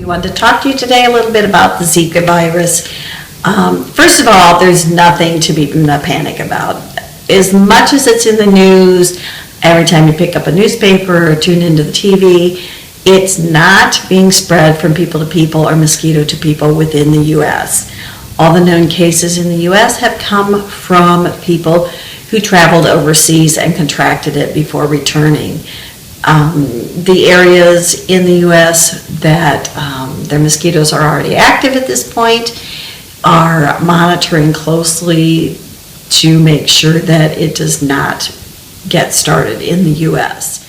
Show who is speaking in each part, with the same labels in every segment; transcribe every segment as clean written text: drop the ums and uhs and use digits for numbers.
Speaker 1: Wanted to talk to you today a little bit about the Zika virus. First of all, there's nothing to be in a panic about. As much as it's in the news, every time you pick up a newspaper or tune into the TV, it's not being spread from people to people or mosquito to people within the U.S. All the known cases in the U.S. have come from people who traveled overseas and contracted it before returning. The areas in the U.S. that their mosquitoes are already active at this point are monitoring closely to make sure that it does not get started in the U.S.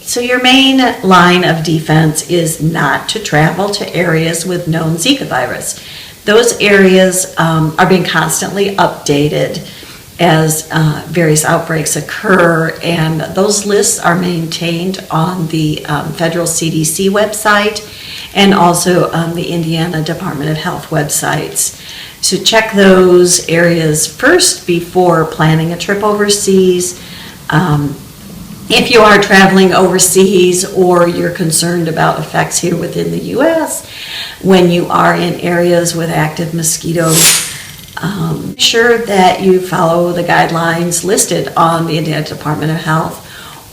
Speaker 1: So your main line of defense is not to travel to areas with known Zika virus. Those areas are being constantly updated as various outbreaks occur, and those lists are maintained on the federal CDC website and also the Indiana Department of Health websites. So check those areas first before planning a trip overseas. If you are traveling overseas or you're concerned about effects here within the U.S., when you are in areas with active mosquitoes, make sure that you follow the guidelines listed on the Indiana Department of Health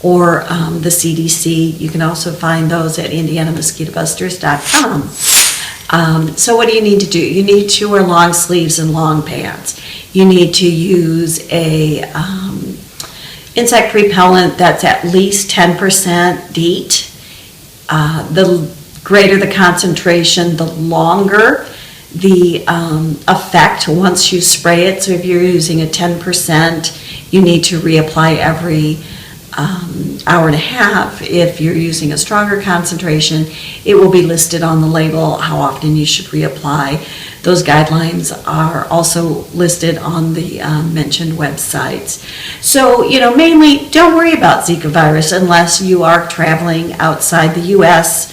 Speaker 1: or the CDC. You can also find those at indianamosquitobusters.com. So what do you need to do? You need to wear long sleeves and long pants. You need to use a insect repellent that's at least 10% DEET. The greater the concentration, the longer the effect once you spray it. So if you're using a 10%, you need to reapply every hour and a half. If you're using a stronger concentration, it will be listed on the label how often you should reapply. Those guidelines are also listed on the mentioned websites. So, mainly don't worry about Zika virus unless you are traveling outside the U.S.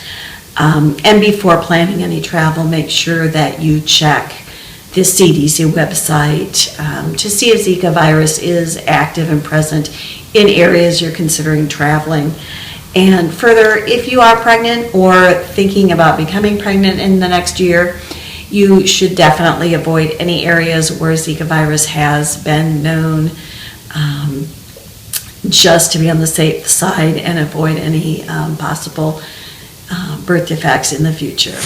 Speaker 1: And before planning any travel, make sure that you check the CDC website to see if Zika virus is active and present in areas you're considering traveling. And further, if you are pregnant or thinking about becoming pregnant in the next year, you should definitely avoid any areas where Zika virus has been known, just to be on the safe side and avoid any possible birth defects in the future.